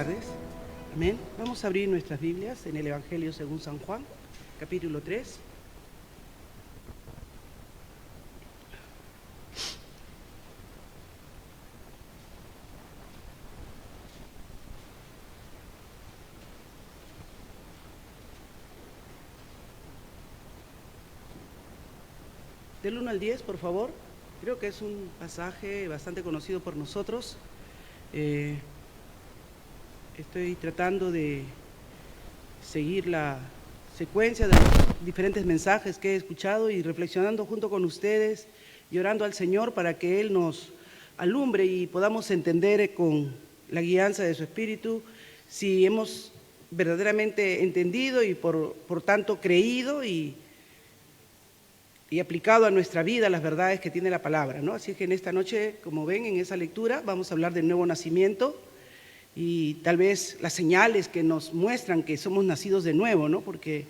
tardes. Amén. Vamos a abrir nuestras Biblias en el Evangelio según San Juan, capítulo 3. Del 1 al 10, por favor. Creo que es un pasaje bastante conocido por nosotros. Estoy tratando de seguir la secuencia de los diferentes mensajes que he escuchado y reflexionando junto con ustedes y orando al Señor para que Él nos alumbre y podamos entender con la guianza de su Espíritu si hemos verdaderamente entendido y por tanto creído y aplicado a nuestra vida las verdades que tiene la palabra, ¿no? Así que en esta noche, como ven en esa lectura, vamos a hablar del nuevo nacimiento y tal vez las señales que nos muestran que somos nacidos de nuevo, ¿no? Porque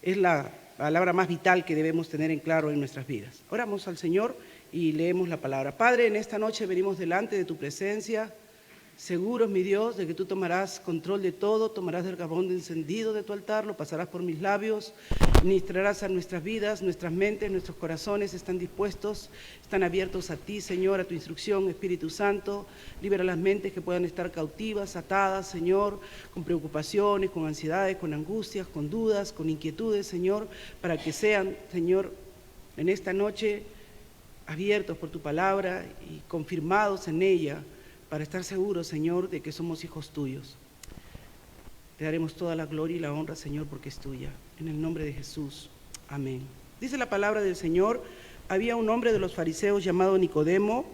es la palabra más vital que debemos tener en claro en nuestras vidas. Oramos al Señor y leemos la palabra. Padre, en esta noche venimos delante de tu presencia, seguros, mi Dios, de que tú tomarás control de todo, tomarás del carbón encendido de tu altar, lo pasarás por mis labios, ministrarás a nuestras vidas, nuestras mentes, nuestros corazones están dispuestos, están abiertos a ti, Señor, a tu instrucción, Espíritu Santo. Libera las mentes que puedan estar cautivas, atadas, Señor, con preocupaciones, con ansiedades, con angustias, con dudas, con inquietudes, Señor, para que sean, Señor, en esta noche abiertos por tu palabra y confirmados en ella, para estar seguros, Señor, de que somos hijos tuyos. Te daremos toda la gloria y la honra, Señor, porque es tuya. En el nombre de Jesús. Amén. Dice la palabra del Señor: había un hombre de los fariseos llamado Nicodemo,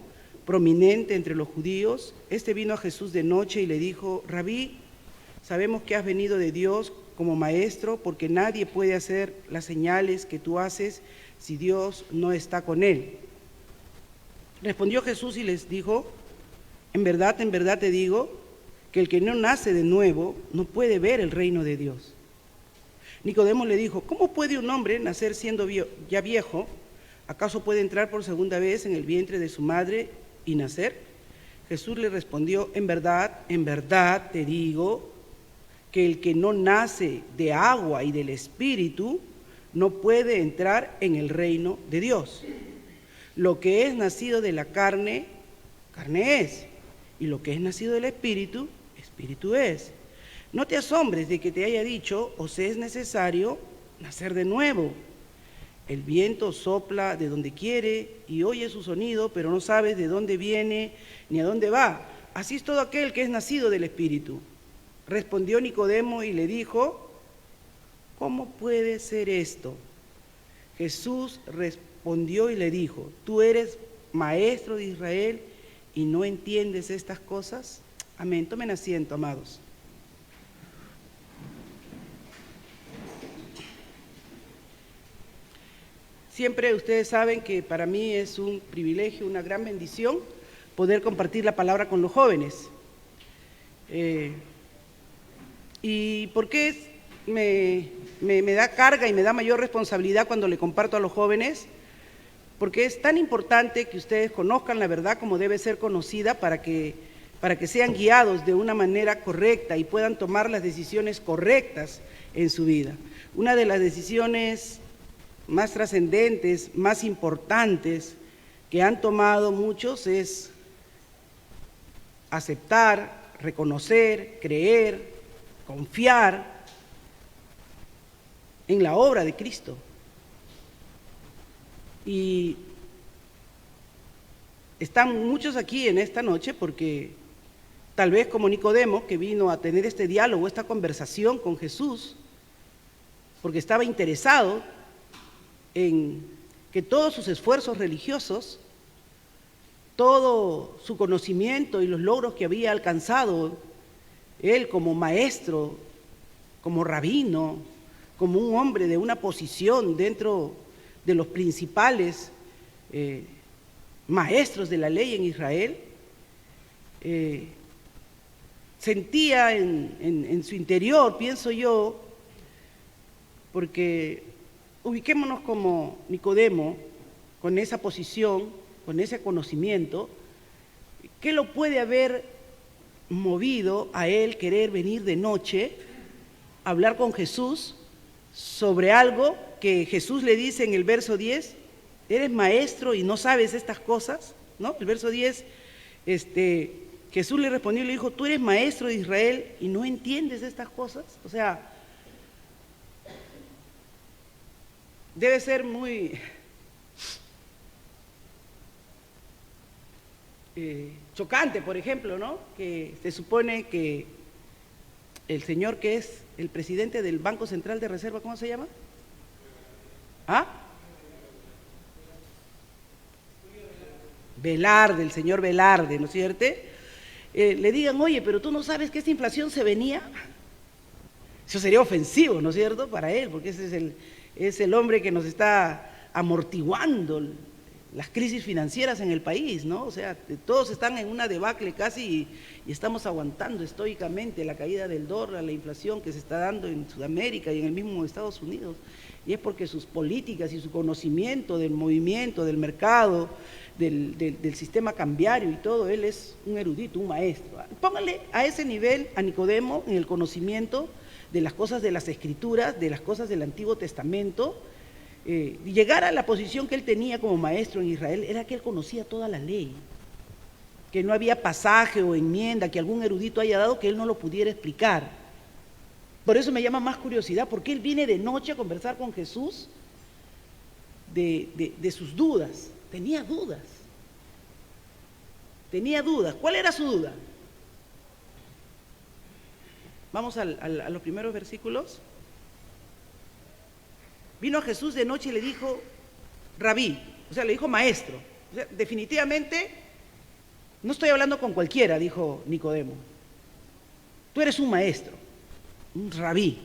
prominente entre los judíos. Este vino a Jesús de noche y le dijo: Rabí, sabemos que has venido de Dios como maestro, porque nadie puede hacer las señales que tú haces si Dios no está con él. Respondió Jesús y les dijo: en verdad te digo, que el que no nace de nuevo no puede ver el reino de Dios. Nicodemo le dijo: ¿cómo puede un hombre nacer siendo ya viejo? ¿Acaso puede entrar por segunda vez en el vientre de su madre y nacer? Jesús le respondió: en verdad te digo, que el que no nace de agua y del Espíritu no puede entrar en el reino de Dios. Lo que es nacido de la carne, carne es. Y lo que es nacido del Espíritu, Espíritu es. No te asombres de que te haya dicho: os es necesario nacer de nuevo. El viento sopla de donde quiere y oye su sonido, pero no sabes de dónde viene ni a dónde va. Así es todo aquel que es nacido del Espíritu. Respondió Nicodemo y le dijo: ¿cómo puede ser esto? Jesús respondió y le dijo: ¿tú eres maestro de Israel y no entiendes estas cosas? Amén. Tomen asiento, amados. Siempre ustedes saben que para mí es un privilegio, una gran bendición poder compartir la palabra con los jóvenes. ¿Y por qué me da carga y me da mayor responsabilidad cuando le comparto a los jóvenes? Porque es tan importante que ustedes conozcan la verdad como debe ser conocida para que sean guiados de una manera correcta y puedan tomar las decisiones correctas en su vida. Una de las decisiones más trascendentes, más importantes que han tomado muchos es aceptar, reconocer, creer, confiar en la obra de Cristo. Y están muchos aquí en esta noche porque tal vez como Nicodemo, que vino a tener este diálogo, esta conversación con Jesús, porque estaba interesado en que todos sus esfuerzos religiosos, todo su conocimiento y los logros que había alcanzado él como maestro, como rabino, como un hombre de una posición dentro de los principales maestros de la ley en Israel, sentía en su interior, pienso yo, porque ubiquémonos como Nicodemo, con esa posición, con ese conocimiento, ¿qué lo puede haber movido a él querer venir de noche a hablar con Jesús sobre algo que Jesús le dice en el verso 10, ¿eres maestro y no sabes estas cosas? ¿No? El verso 10, Jesús le respondió y le dijo, tú eres maestro de Israel y no entiendes estas cosas. O sea, debe ser muy chocante, por ejemplo, ¿no? Que se supone que el señor que es el presidente del Banco Central de Reserva, ¿cómo se llama? ¿Ah? Velarde, el señor Velarde, ¿no es cierto? Le digan, oye, pero tú no sabes que esta inflación se venía. Eso sería ofensivo, ¿no es cierto?, para él, porque ese es el hombre que nos está amortiguando las crisis financieras en el país, ¿no? O sea, todos están en una debacle casi y estamos aguantando estoicamente la caída del dólar, la inflación que se está dando en Sudamérica y en el mismo Estados Unidos. Y es porque sus políticas y su conocimiento del movimiento, del mercado, del sistema cambiario y todo, él es un erudito, un maestro. Póngale a ese nivel a Nicodemo en el conocimiento de las cosas de las Escrituras, de las cosas del Antiguo Testamento. Llegar a la posición que él tenía como maestro en Israel era que él conocía toda la ley, que no había pasaje o enmienda que algún erudito haya dado que él no lo pudiera explicar. Por eso me llama más curiosidad, porque él viene de noche a conversar con Jesús de sus dudas. Tenía dudas. ¿Cuál era su duda? Vamos a los primeros versículos. Vino a Jesús de noche y le dijo, rabí, o sea, le dijo maestro. O sea, definitivamente, no estoy hablando con cualquiera, dijo Nicodemo. Tú eres un maestro, un rabí.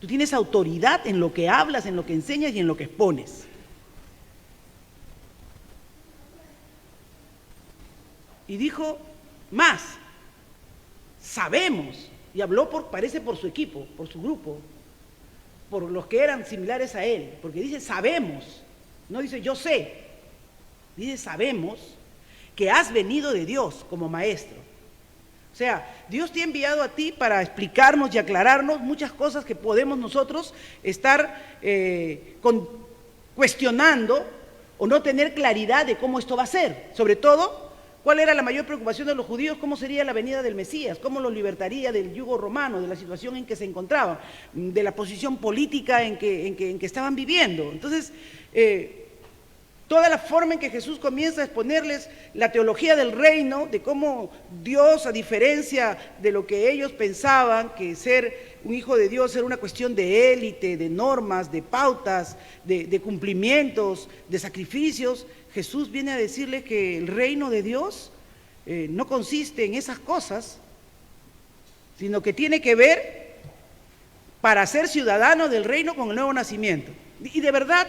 Tú tienes autoridad en lo que hablas, en lo que enseñas y en lo que expones. Y dijo, más, sabemos, y habló parece por su equipo, por su grupo, por los que eran similares a él, porque dice sabemos, no dice yo sé, dice sabemos que has venido de Dios como maestro. O sea, Dios te ha enviado a ti para explicarnos y aclararnos muchas cosas que podemos nosotros estar cuestionando o no tener claridad de cómo esto va a ser. Sobre todo, ¿cuál era la mayor preocupación de los judíos? ¿Cómo sería la venida del Mesías? ¿Cómo los libertaría del yugo romano, de la situación en que se encontraban, de la posición política en que estaban viviendo? Entonces, toda la forma en que Jesús comienza a exponerles la teología del reino, de cómo Dios, a diferencia de lo que ellos pensaban, que ser un hijo de Dios era una cuestión de élite, de normas, de pautas, de cumplimientos, de sacrificios, Jesús viene a decirles que el reino de Dios no consiste en esas cosas, sino que tiene que ver para ser ciudadano del reino con el nuevo nacimiento. Y de verdad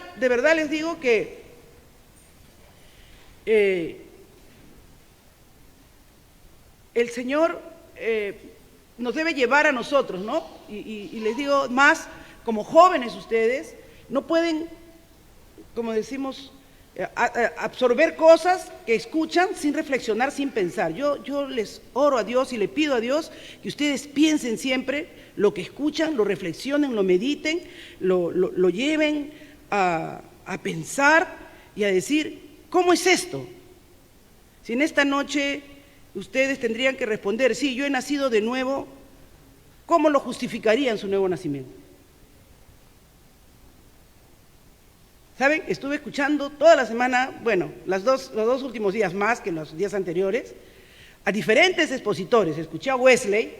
les digo que el Señor nos debe llevar a nosotros, ¿no? Y les digo más, como jóvenes ustedes, no pueden, como decimos, absorber cosas que escuchan sin reflexionar, sin pensar. Yo les oro a Dios y le pido a Dios que ustedes piensen siempre lo que escuchan, lo reflexionen, lo mediten, lo lleven a pensar y a decir, ¿cómo es esto? Si en esta noche ustedes tendrían que responder, sí, yo he nacido de nuevo, ¿cómo lo justificarían su nuevo nacimiento? ¿Saben? Estuve escuchando toda la semana, bueno, los dos últimos días más que los días anteriores, a diferentes expositores. Escuché a Wesley,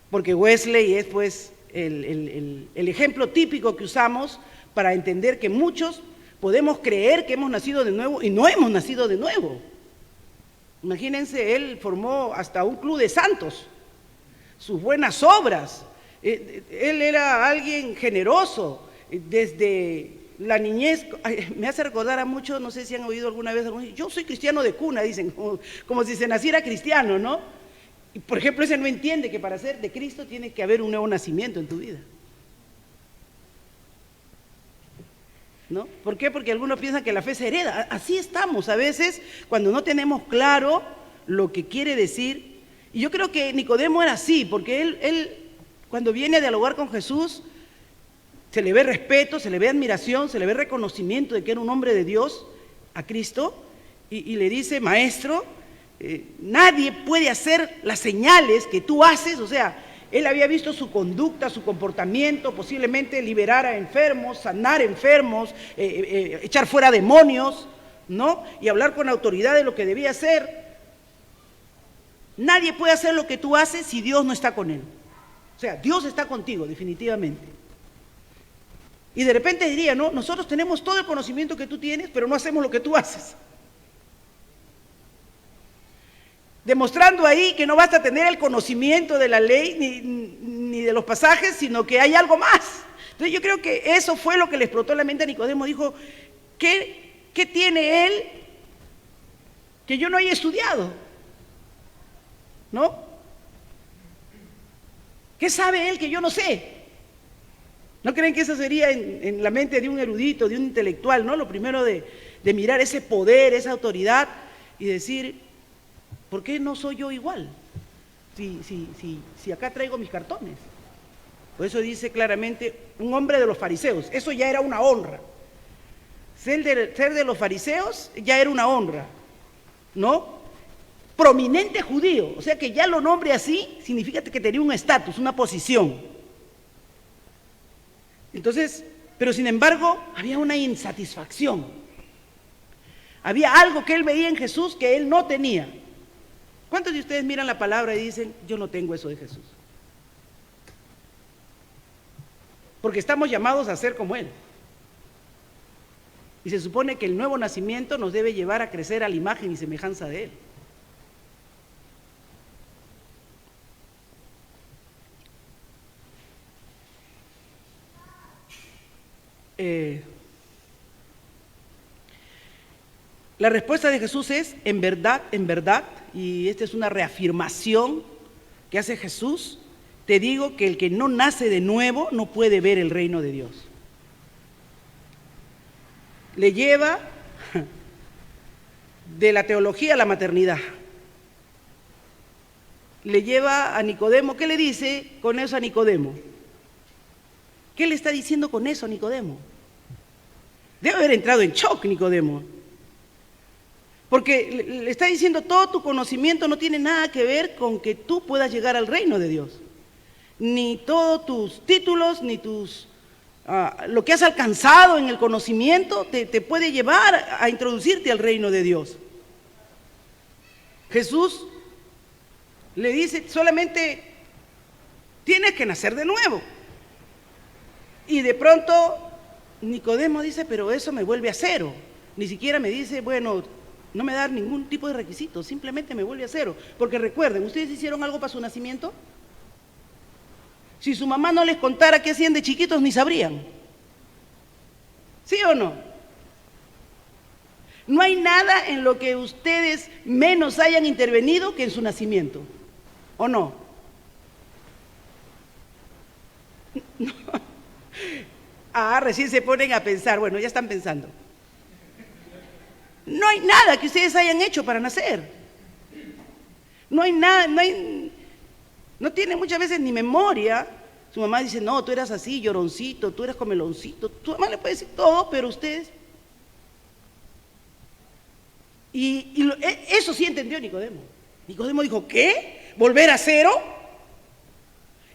porque Wesley es pues el ejemplo típico que usamos para entender que muchos podemos creer que hemos nacido de nuevo y no hemos nacido de nuevo. Imagínense, él formó hasta un club de santos, sus buenas obras. Él era alguien generoso desde la niñez. Me hace recordar a muchos, no sé si han oído alguna vez, yo soy cristiano de cuna, dicen, como si se naciera cristiano, ¿no? Y por ejemplo, ese no entiende que para ser de Cristo tiene que haber un nuevo nacimiento en tu vida, ¿no? ¿Por qué? Porque algunos piensan que la fe se hereda. Así estamos a veces cuando no tenemos claro lo que quiere decir Y yo creo que Nicodemo era así, porque él cuando viene a dialogar con Jesús, se le ve respeto, se le ve admiración, se le ve reconocimiento de que era un hombre de Dios, a Cristo, y le dice: maestro, nadie puede hacer las señales que tú haces. O sea, él había visto su conducta, su comportamiento, posiblemente liberar a enfermos, sanar enfermos, echar fuera demonios, ¿no? Y hablar con autoridad de lo que debía hacer. Nadie puede hacer lo que tú haces si Dios no está con él. O sea, Dios está contigo, definitivamente. Y de repente diría: no, nosotros tenemos todo el conocimiento que tú tienes, pero no hacemos lo que tú haces. Demostrando ahí que no basta tener el conocimiento de la ley ni de los pasajes, sino que hay algo más. Entonces yo creo que eso fue lo que le explotó la mente a Nicodemo. Dijo: ¿qué tiene él que yo no haya estudiado? ¿No? ¿Qué sabe él que yo no sé? ¿No creen que eso sería en la mente de un erudito, de un intelectual, ¿no? Lo primero de mirar ese poder, esa autoridad y decir: ¿por qué no soy yo igual? Si acá traigo mis cartones. Por eso dice claramente: un hombre de los fariseos. Eso ya era una honra. Ser de los fariseos ya era una honra, ¿no? Prominente judío. O sea que ya lo nombre así significa que tenía un estatus, una posición. Entonces, pero sin embargo, había una insatisfacción. Había algo que él veía en Jesús que él no tenía. ¿Cuántos de ustedes miran la palabra y dicen: yo no tengo eso de Jesús? Porque estamos llamados a ser como él. Y se supone que el nuevo nacimiento nos debe llevar a crecer a la imagen y semejanza de él. La respuesta de Jesús es: en verdad, y esta es una reafirmación que hace Jesús, te digo que el que no nace de nuevo no puede ver el reino de Dios. Le lleva de la teología a la maternidad. Le lleva a Nicodemo. ¿Qué le dice con eso a Nicodemo? ¿Qué le está diciendo con eso a Nicodemo? Debe haber entrado en shock Nicodemo. Porque le está diciendo: todo tu conocimiento no tiene nada que ver con que tú puedas llegar al reino de Dios. Ni todos tus títulos, ni lo que has alcanzado en el conocimiento te puede llevar a introducirte al reino de Dios. Jesús le dice: solamente tienes que nacer de nuevo. Y de pronto Nicodemo dice: pero eso me vuelve a cero. Ni siquiera me dice: bueno, no me da ningún tipo de requisito, simplemente me vuelve a cero. Porque recuerden, ¿ustedes hicieron algo para su nacimiento? Si su mamá no les contara qué hacían de chiquitos, ni sabrían. ¿Sí o no? No hay nada en lo que ustedes menos hayan intervenido que en su nacimiento, ¿o no? Recién se ponen a pensar. Bueno, ya están pensando. No hay nada que ustedes hayan hecho para nacer. No hay nada, no tienen muchas veces ni memoria. Su mamá dice: no, tú eras así, lloroncito, tú eras comeloncito. Tu mamá le puede decir todo, pero ustedes... Eso sí entendió Nicodemo. Nicodemo dijo: ¿qué? ¿Volver a cero?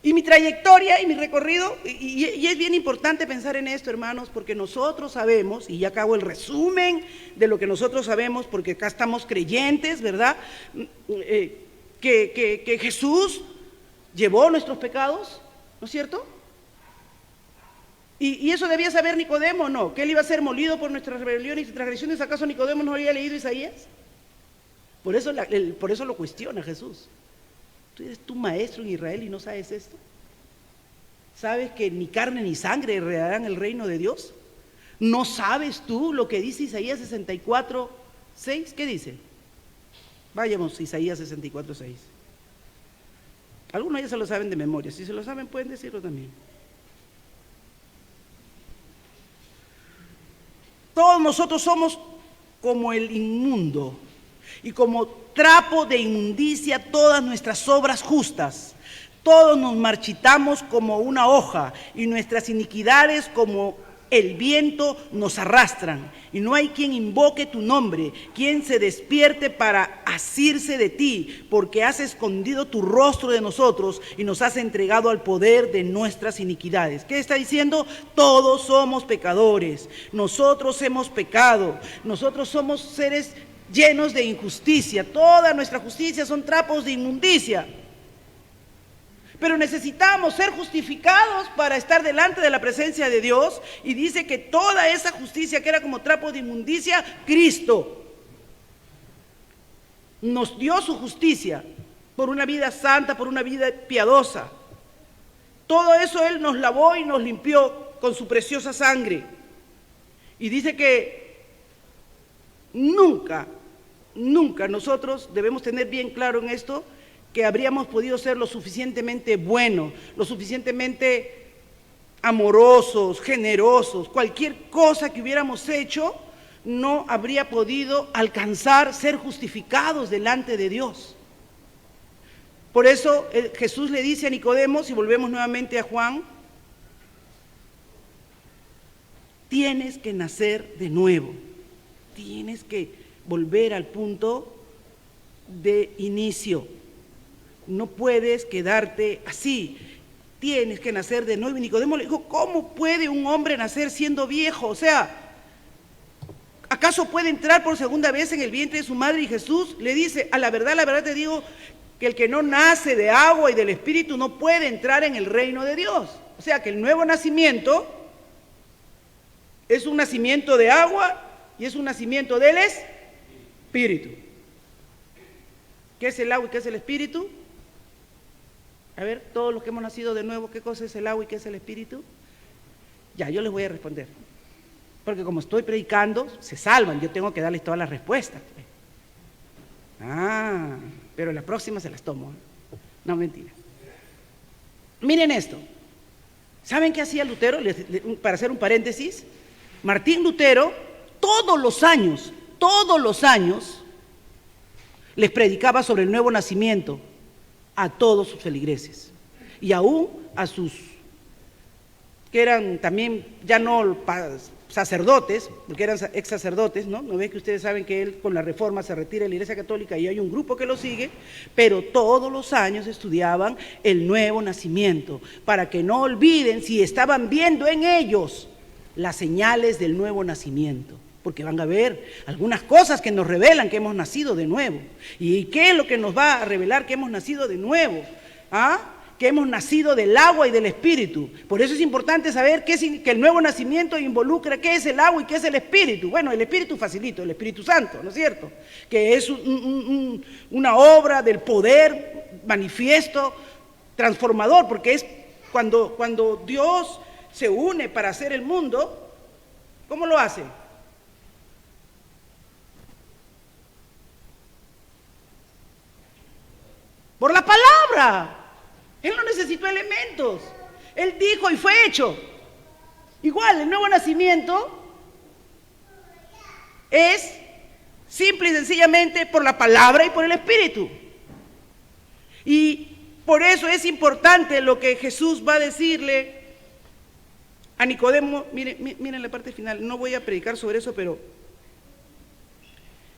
Y mi trayectoria y mi recorrido, y es bien importante pensar en esto, hermanos, porque nosotros sabemos, y ya acabo el resumen de lo que nosotros sabemos, porque acá estamos creyentes, ¿verdad? Que Jesús llevó nuestros pecados, ¿no es cierto? Y eso debía saber Nicodemo, ¿no? Que él iba a ser molido por nuestras rebeliones y transgresiones. ¿Acaso Nicodemo no había leído Isaías? Por eso lo cuestiona Jesús. ¿Tú eres tu maestro en Israel y no sabes esto? ¿Sabes que ni carne ni sangre heredarán el reino de Dios? ¿No sabes tú lo que dice Isaías 64:6? ¿Qué dice? Vayamos a Isaías 64:6. Algunos ya se lo saben de memoria. Si se lo saben, pueden decirlo también. Todos nosotros somos como el inmundo. y como trapo de inmundicia todas nuestras obras justas. Todos nos marchitamos como una hoja, y nuestras iniquidades como el viento nos arrastran. Y no hay quien invoque tu nombre, quien se despierte para asirse de ti, porque has escondido tu rostro de nosotros y nos has entregado al poder de nuestras iniquidades. ¿Qué está diciendo? Todos somos pecadores, nosotros hemos pecado, nosotros somos seres llenos de injusticia, toda nuestra justicia son trapos de inmundicia. Pero necesitamos ser justificados para estar delante de la presencia de Dios, y dice que toda esa justicia que era como trapo de inmundicia, Cristo nos dio su justicia por una vida santa, por una vida piadosa. Todo eso Él nos lavó y nos limpió con su preciosa sangre. Y dice que nunca nosotros debemos tener bien claro en esto, que habríamos podido ser lo suficientemente buenos, lo suficientemente amorosos, generosos. Cualquier cosa que hubiéramos hecho no habría podido alcanzar ser justificados delante de Dios. Por eso Jesús le dice a Nicodemo, si volvemos nuevamente a Juan, tienes que nacer de nuevo, tienes que volver al punto de inicio. No puedes quedarte así, tienes que nacer de nuevo. Y Nicodemo le dijo, ¿cómo puede un hombre nacer siendo viejo? O sea, ¿acaso puede entrar por segunda vez en el vientre de su madre? Y Jesús le dice, la verdad te digo, que el que no nace de agua y del Espíritu no puede entrar en el reino de Dios. O sea, que el nuevo nacimiento es un nacimiento de agua y es un nacimiento del Espíritu. ¿Qué es el agua y qué es el Espíritu? A ver, todos los que hemos nacido de nuevo, ¿qué cosa es el agua y qué es el Espíritu? Ya, yo les voy a responder. Porque como estoy predicando, se salvan, yo tengo que darles todas las respuestas. Pero la próxima se las tomo. No, mentira. Miren esto. ¿Saben qué hacía Lutero? Para hacer un paréntesis, Martín Lutero, todos los años, les predicaba sobre el nuevo nacimiento a todos sus feligreses, y aún a sus, que eran también, ya no sacerdotes, porque eran ex sacerdotes, ¿no? ¿No ven que ustedes saben que él con la reforma se retira de la Iglesia Católica y hay un grupo que lo sigue? Pero todos los años estudiaban el nuevo nacimiento, para que no olviden si estaban viendo en ellos las señales del nuevo nacimiento. Porque van a ver algunas cosas que nos revelan que hemos nacido de nuevo. ¿Y qué es lo que nos va a revelar que hemos nacido de nuevo? Que hemos nacido del agua y del Espíritu. Por eso es importante saber que el nuevo nacimiento involucra qué es el agua y qué es el Espíritu. Bueno, el Espíritu facilito, el Espíritu Santo, ¿no es cierto? Que es una obra del poder manifiesto, transformador, porque es cuando Dios se une para hacer el mundo, ¿cómo lo hace? Por la palabra. Él no necesitó elementos. Él dijo y fue hecho. Igual, el nuevo nacimiento es simple y sencillamente por la palabra y por el Espíritu. Y por eso es importante lo que Jesús va a decirle a Nicodemo. Miren la parte final. No voy a predicar sobre eso, pero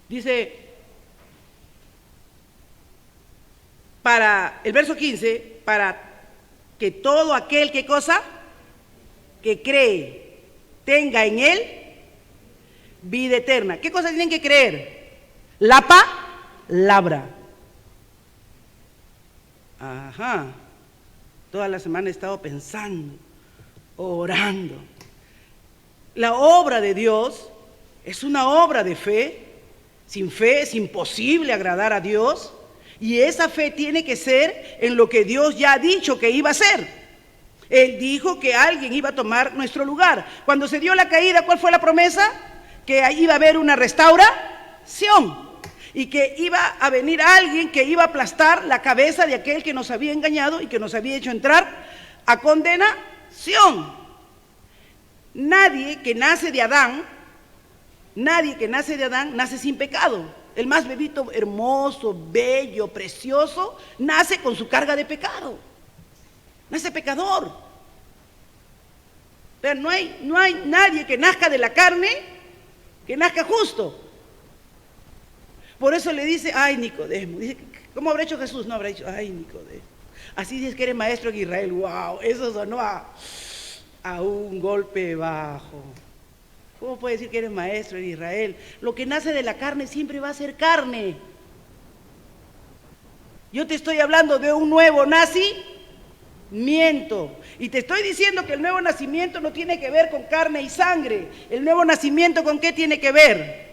dice, para el verso 15, para que todo aquel, ¿qué cosa? Que cree, tenga en él vida eterna. ¿Qué cosa tienen que creer? La palabra. Toda la semana he estado pensando, orando. La obra de Dios es una obra de fe. Sin fe es imposible agradar a Dios. Y esa fe tiene que ser en lo que Dios ya ha dicho que iba a hacer. Él dijo que alguien iba a tomar nuestro lugar. Cuando se dio la caída, ¿cuál fue la promesa? Que iba a haber una restauración y que iba a venir alguien que iba a aplastar la cabeza de aquel que nos había engañado y que nos había hecho entrar a condenación. Nadie que nace de Adán nace sin pecado. el más bebito hermoso, bello, precioso, nace con su carga de pecado. Nace pecador. Pero no hay nadie que nazca de la carne que nazca justo. Por eso le dice, ay Nicodemo, dice, ¿cómo habrá hecho Jesús? No habrá dicho, ay Nicodemo. Así dices que eres maestro en Israel, wow, eso sonó a un golpe bajo. ¿Cómo puedes decir que eres maestro en Israel? Lo que nace de la carne siempre va a ser carne. Yo te estoy hablando de un nuevo nacimiento. Y te estoy diciendo que el nuevo nacimiento no tiene que ver con carne y sangre. ¿El nuevo nacimiento con qué tiene que ver?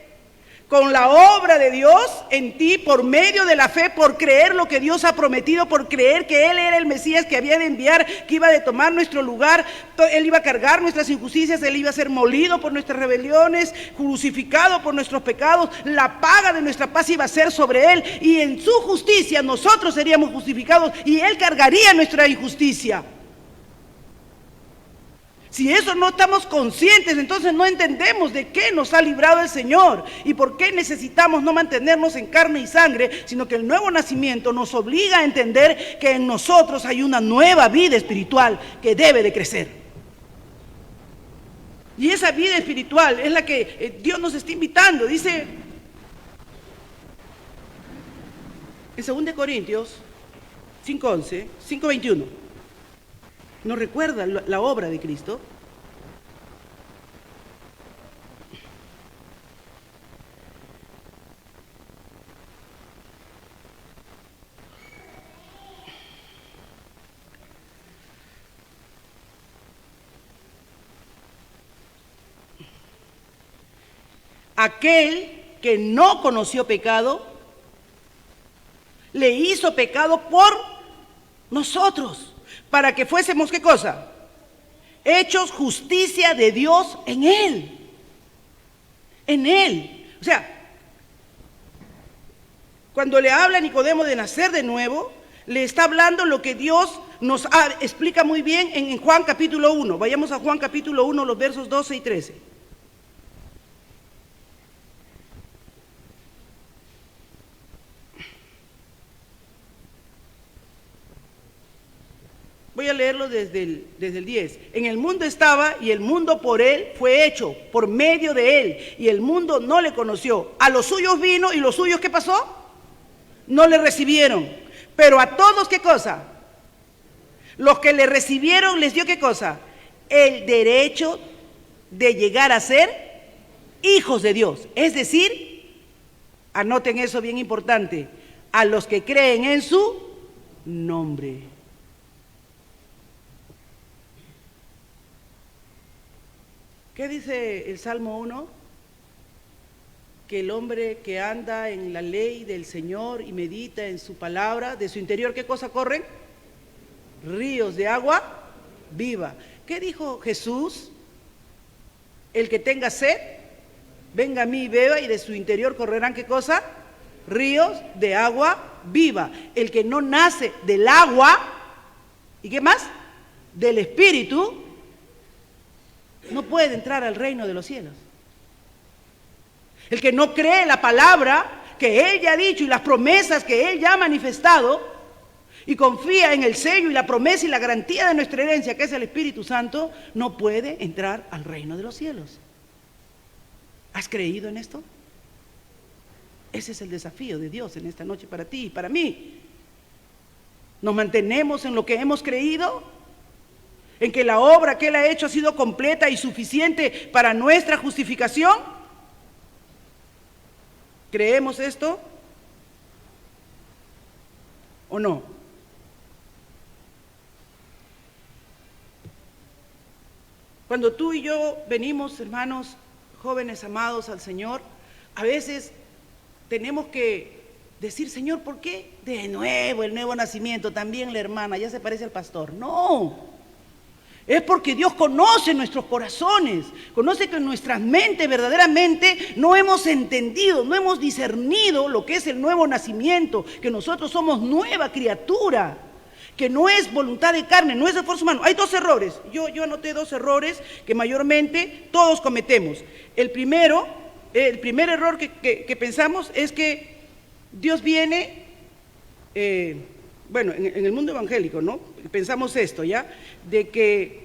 Con la obra de Dios en ti por medio de la fe, por creer lo que Dios ha prometido, por creer que Él era el Mesías que había de enviar, que iba a tomar nuestro lugar. Él iba a cargar nuestras injusticias, Él iba a ser molido por nuestras rebeliones, crucificado por nuestros pecados. La paga de nuestra paz iba a ser sobre Él, y en su justicia nosotros seríamos justificados y Él cargaría nuestra injusticia. Si eso no estamos conscientes, entonces no entendemos de qué nos ha librado el Señor y por qué necesitamos no mantenernos en carne y sangre, sino que el nuevo nacimiento nos obliga a entender que en nosotros hay una nueva vida espiritual que debe de crecer. Y esa vida espiritual es la que Dios nos está invitando. Dice en 2 Corintios 5:11, 5:21. Nos recuerda la obra de Cristo. Aquel que no conoció pecado, le hizo pecado por nosotros, para que fuésemos, ¿qué cosa? Hechos justicia de Dios en Él. En Él. O sea, cuando le habla a Nicodemo de nacer de nuevo, le está hablando lo que Dios nos explica muy bien en Juan capítulo 1. Vayamos a Juan capítulo 1, los versos 12 y 13. Voy a leerlo desde el 10. En el mundo estaba y el mundo por Él fue hecho, por medio de Él, y el mundo no le conoció. A los suyos vino y los suyos, ¿qué pasó? No le recibieron. Pero a todos, ¿qué cosa? Los que le recibieron les dio, ¿qué cosa? El derecho de llegar a ser hijos de Dios. Es decir, anoten eso bien importante, a los que creen en su nombre. ¿Qué dice el Salmo 1? Que el hombre que anda en la ley del Señor y medita en su palabra, de su interior, ¿qué cosa corren? Ríos de agua viva. ¿Qué dijo Jesús? El que tenga sed, venga a mí y beba, y de su interior correrán, ¿qué cosa? Ríos de agua viva. El que no nace del agua, ¿y qué más? Del Espíritu, no puede entrar al reino de los cielos. El que no cree la palabra que Él ya ha dicho y las promesas que Él ya ha manifestado y confía en el sello y la promesa y la garantía de nuestra herencia, que es el Espíritu Santo, no puede entrar al reino de los cielos. ¿Has creído en esto? Ese es el desafío de Dios en esta noche para ti y para mí. ¿Nos mantenemos en lo que hemos creído? ¿En que la obra que Él ha hecho ha sido completa y suficiente para nuestra justificación? ¿Creemos esto o no? Cuando tú y yo venimos, hermanos, jóvenes amados al Señor, a veces tenemos que decir, Señor, ¿por qué de nuevo el nuevo nacimiento? También la hermana ya se parece al pastor. No. Es porque Dios conoce nuestros corazones, conoce que en nuestras mentes verdaderamente no hemos entendido, no hemos discernido lo que es el nuevo nacimiento, que nosotros somos nueva criatura, que no es voluntad de carne, no es esfuerzo humano. Hay dos errores, yo anoté dos errores que mayormente todos cometemos. El primero el primer error que pensamos es que Dios viene, bueno, en el mundo evangélico, ¿no? Pensamos esto, ¿ya? De que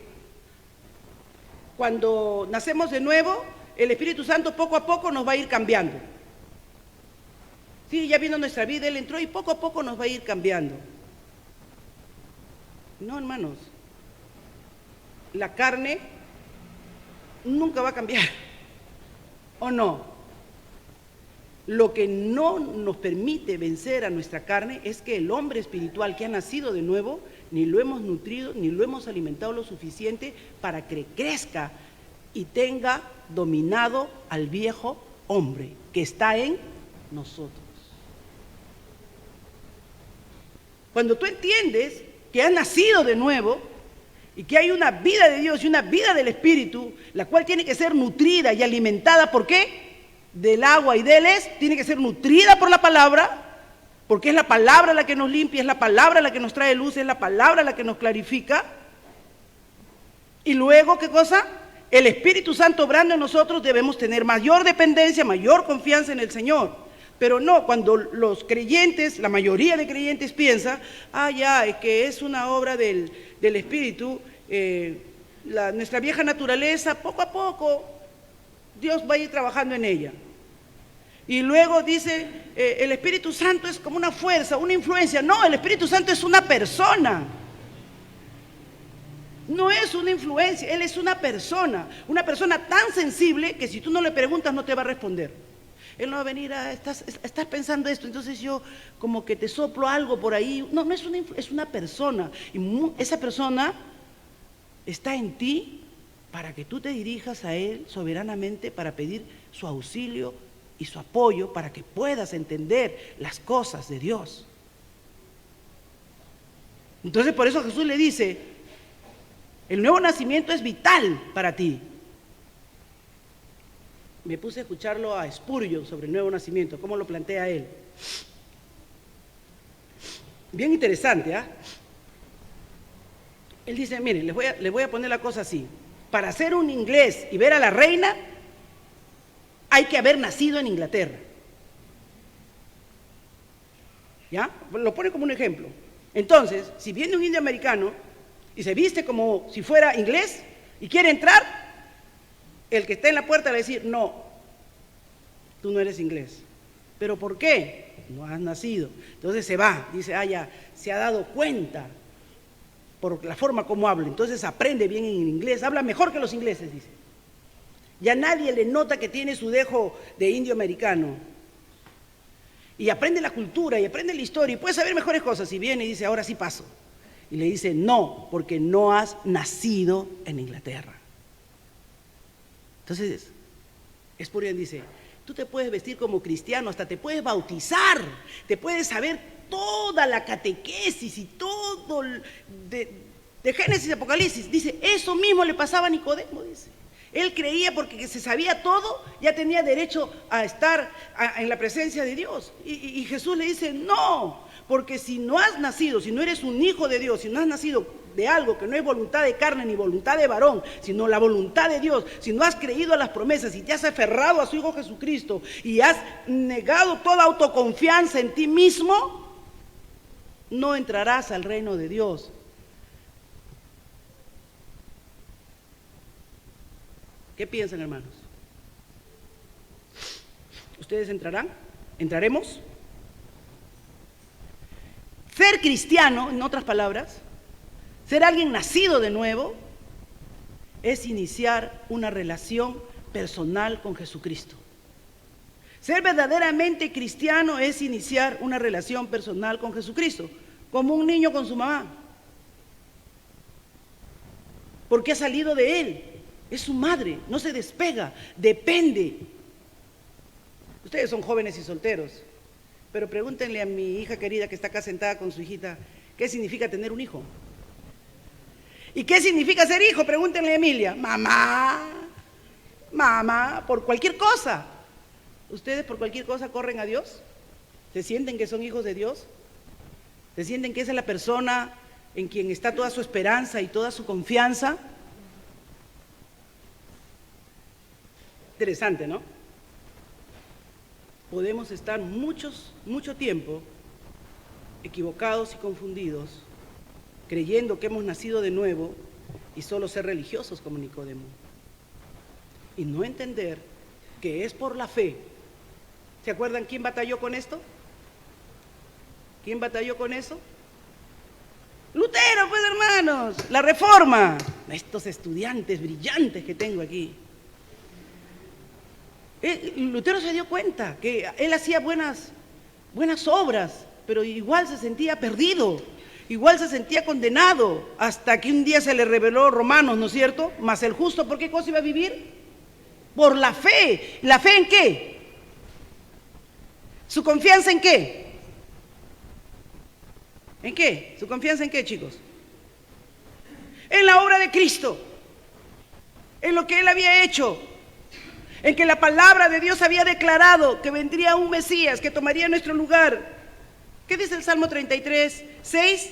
cuando nacemos de nuevo, el Espíritu Santo poco a poco nos va a ir cambiando. Sí, ya vino nuestra vida, Él entró y poco a poco nos va a ir cambiando. No, hermanos, la carne nunca va a cambiar, ¿o no? Lo que no nos permite vencer a nuestra carne es que el hombre espiritual que ha nacido de nuevo, ni lo hemos nutrido, ni lo hemos alimentado lo suficiente para que crezca y tenga dominado al viejo hombre que está en nosotros. Cuando tú entiendes que has nacido de nuevo y que hay una vida de Dios y una vida del Espíritu, la cual tiene que ser nutrida y alimentada, ¿por qué? Del agua y del tiene que ser nutrida por la palabra, porque es la palabra la que nos limpia, es la palabra la que nos trae luz, es la palabra la que nos clarifica. Y luego, ¿qué cosa? El Espíritu Santo obrando en nosotros, debemos tener mayor dependencia, mayor confianza en el Señor. Pero no, cuando los creyentes, la mayoría de creyentes piensa, ya, es que es una obra del Espíritu, nuestra vieja naturaleza, poco a poco, Dios va a ir trabajando en ella. Y luego dice, el Espíritu Santo es como una fuerza, una influencia. No, el Espíritu Santo es una persona. No es una influencia, Él es una persona tan sensible que si tú no le preguntas no te va a responder. Él no va a venir estás pensando esto, entonces yo como que te soplo algo por ahí. No, no es una persona. Y esa persona está en ti para que tú te dirijas a Él soberanamente para pedir su auxilio y su apoyo para que puedas entender las cosas de Dios. Entonces por eso Jesús le dice, el nuevo nacimiento es vital para ti. Me puse a escucharlo a Spurgeon sobre el nuevo nacimiento, cómo lo plantea él. Bien interesante, ¿ah? Él dice, miren, les voy a poner la cosa así. Para ser un inglés y ver a la reina, hay que haber nacido en Inglaterra. ¿Ya? Lo pone como un ejemplo. Entonces, si viene un indio americano y se viste como si fuera inglés y quiere entrar, el que está en la puerta le va a decir, no, tú no eres inglés. ¿Pero por qué? No has nacido. Entonces se va, dice, ya, se ha dado cuenta por la forma como habla. Entonces aprende bien en inglés, habla mejor que los ingleses, dice. Ya nadie le nota que tiene su dejo de indio americano. Y aprende la cultura y aprende la historia y puede saber mejores cosas. Y viene y dice, ahora sí paso. Y le dice, no, porque no has nacido en Inglaterra. Entonces, Spurgeon dice, tú te puedes vestir como cristiano, hasta te puedes bautizar, te puedes saber toda la catequesis y todo de Génesis y Apocalipsis. Dice, eso mismo le pasaba a Nicodemo, dice. Él creía porque se sabía todo, ya tenía derecho a estar en la presencia de Dios. Y Jesús le dice, no, porque si no has nacido, si no eres un hijo de Dios, si no has nacido de algo que no es voluntad de carne ni voluntad de varón, sino la voluntad de Dios, si no has creído a las promesas y te has aferrado a su Hijo Jesucristo y has negado toda autoconfianza en ti mismo, no entrarás al reino de Dios. ¿Qué piensan, hermanos? ¿Ustedes entrarán? ¿Entraremos? Ser cristiano, en otras palabras, ser alguien nacido de nuevo, es iniciar una relación personal con Jesucristo. Ser verdaderamente cristiano es iniciar una relación personal con Jesucristo, como un niño con su mamá. Porque ha salido de Él, es su madre, no se despega, depende. Ustedes son jóvenes y solteros, pero pregúntenle a mi hija querida que está acá sentada con su hijita, ¿qué significa tener un hijo? ¿Y qué significa ser hijo? Pregúntenle a Emilia. Mamá, por cualquier cosa. ¿Ustedes por cualquier cosa corren a Dios? ¿Se sienten que son hijos de Dios? ¿Se sienten que esa es la persona en quien está toda su esperanza y toda su confianza? Interesante, ¿no? podemos estar mucho tiempo equivocados y confundidos, creyendo que hemos nacido de nuevo y solo ser religiosos como Nicodemo. Y no entender que es por la fe. ¿Se acuerdan quién batalló con esto? ¿Quién batalló con eso? Lutero, pues, hermanos, la Reforma. Estos estudiantes brillantes que tengo aquí. Lutero se dio cuenta que él hacía buenas obras, pero igual se sentía perdido, igual se sentía condenado, hasta que un día se le reveló Romanos, ¿no es cierto? Mas el justo, ¿por qué cosa iba a vivir? Por la fe. ¿La fe en qué? ¿Su confianza en qué? ¿En qué? ¿Su confianza en qué, chicos? En la obra de Cristo, en lo que Él había hecho, en que la palabra de Dios había declarado que vendría un Mesías que tomaría nuestro lugar. ¿Qué dice el Salmo 33, 6?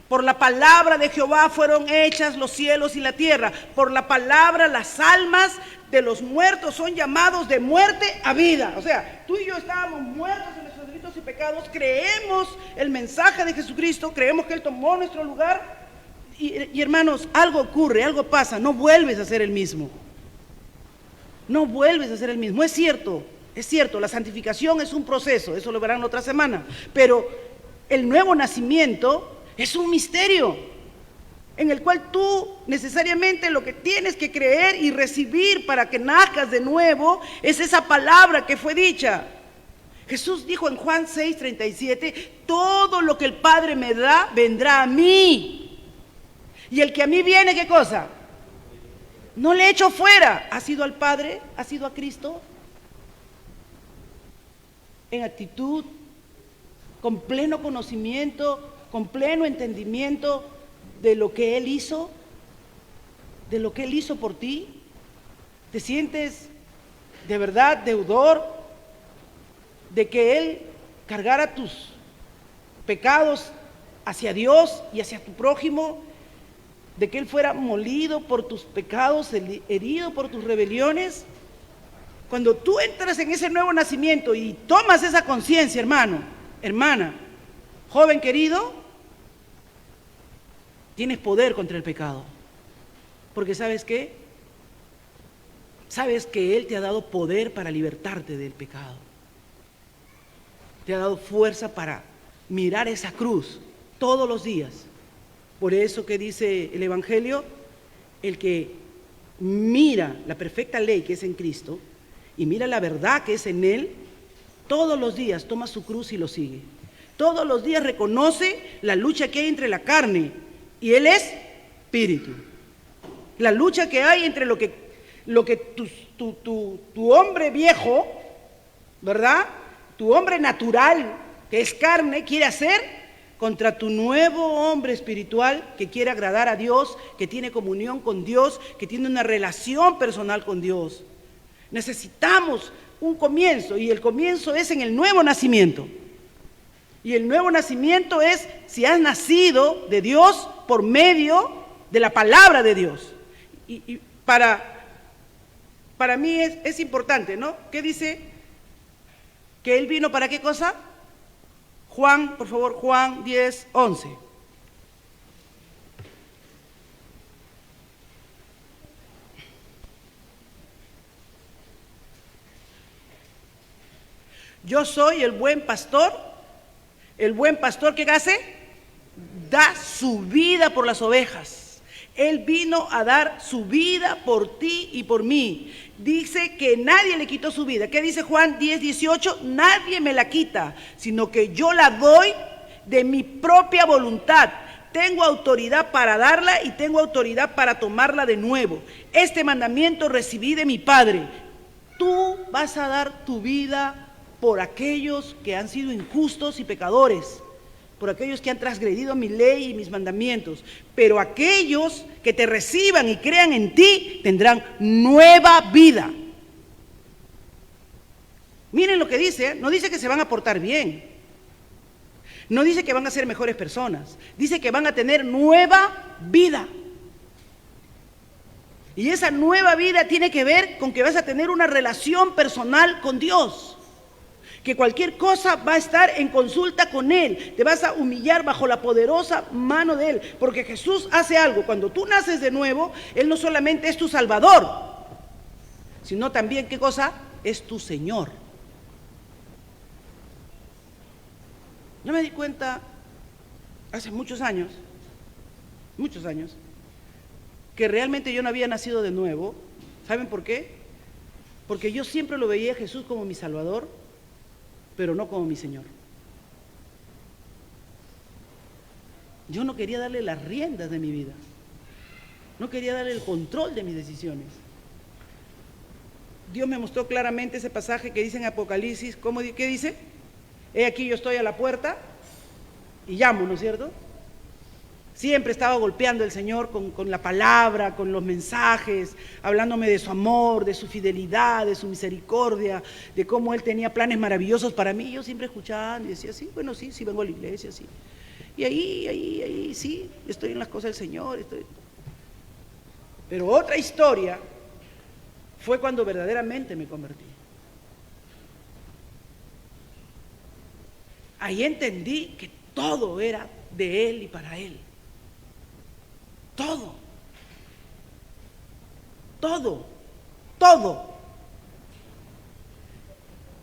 Por la palabra de Jehová fueron hechas los cielos y la tierra. Por la palabra las almas de los muertos son llamados de muerte a vida. O sea, tú y yo estábamos muertos en nuestros delitos y pecados, creemos el mensaje de Jesucristo, creemos que Él tomó nuestro lugar y hermanos, algo ocurre, algo pasa, no vuelves a ser el mismo. No vuelves a ser el mismo. Es cierto, la santificación es un proceso, eso lo verán otra semana, pero el nuevo nacimiento es un misterio en el cual tú necesariamente lo que tienes que creer y recibir para que nazcas de nuevo es esa palabra que fue dicha. Jesús dijo en Juan 6:37, todo lo que el Padre me da vendrá a mí, y el que a mí viene, ¿qué cosa? No le echo fuera. ¿Ha sido al Padre? ¿Ha sido a Cristo? En actitud, con pleno conocimiento, con pleno entendimiento de lo que Él hizo, de lo que Él hizo por ti. ¿Te sientes de verdad deudor de que Él cargara tus pecados hacia Dios y hacia tu prójimo? ¿De que Él fuera molido por tus pecados, herido por tus rebeliones? Cuando tú entras en ese nuevo nacimiento y tomas esa conciencia, hermano, hermana, joven querido, tienes poder contra el pecado. Porque ¿sabes qué? Sabes que Él te ha dado poder para libertarte del pecado. Te ha dado fuerza para mirar esa cruz todos los días. Por eso que dice el Evangelio, el que mira la perfecta ley que es en Cristo y mira la verdad que es en Él, todos los días toma su cruz y lo sigue. Todos los días reconoce la lucha que hay entre la carne y Él es espíritu. La lucha que hay entre lo que tu hombre viejo, ¿verdad? Tu hombre natural, que es carne, quiere hacer contra tu nuevo hombre espiritual que quiere agradar a Dios, que tiene comunión con Dios, que tiene una relación personal con Dios. Necesitamos un comienzo, y el comienzo es en el nuevo nacimiento. Y el nuevo nacimiento es si has nacido de Dios por medio de la palabra de Dios. Y para mí es importante, ¿no? ¿Qué dice? Que Él vino ¿para qué cosa? Juan, por favor, Juan 10:11. Yo soy el buen pastor. El buen pastor, ¿qué hace? Da su vida por las ovejas. Él vino a dar su vida por ti y por mí. Dice que nadie le quitó su vida. ¿Qué dice Juan 10:18? Nadie me la quita, sino que yo la doy de mi propia voluntad. Tengo autoridad para darla y tengo autoridad para tomarla de nuevo. Este mandamiento recibí de mi Padre. Tú vas a dar tu vida por aquellos que han sido injustos y pecadores, por aquellos que han transgredido mi ley y mis mandamientos, pero aquellos que te reciban y crean en ti tendrán nueva vida. Miren lo que dice, no dice que se van a portar bien, no dice que van a ser mejores personas, dice que van a tener nueva vida. Y esa nueva vida tiene que ver con que vas a tener una relación personal con Dios, que cualquier cosa va a estar en consulta con Él, te vas a humillar bajo la poderosa mano de Él, porque Jesús hace algo. Cuando tú naces de nuevo, Él no solamente es tu Salvador, sino también, ¿qué cosa? Es tu Señor. Yo me di cuenta hace muchos años, que realmente yo no había nacido de nuevo. ¿Saben por qué? Porque yo siempre lo veía a Jesús como mi Salvador, pero no como mi Señor. Yo no quería darle las riendas de mi vida, no quería darle el control de mis decisiones. Dios me mostró claramente ese pasaje que dice en Apocalipsis. ¿Qué dice? He aquí yo estoy a la puerta y llamo, ¿no es cierto? Siempre estaba golpeando el Señor con la palabra, con los mensajes, hablándome de su amor, de su fidelidad, de su misericordia, de cómo Él tenía planes maravillosos para mí. Yo siempre escuchaba y decía, sí, bueno, sí vengo a la iglesia, sí. Y ahí, sí, estoy en las cosas del Señor. Pero otra historia fue cuando verdaderamente me convertí. Ahí entendí que todo era de Él y para Él. Todo.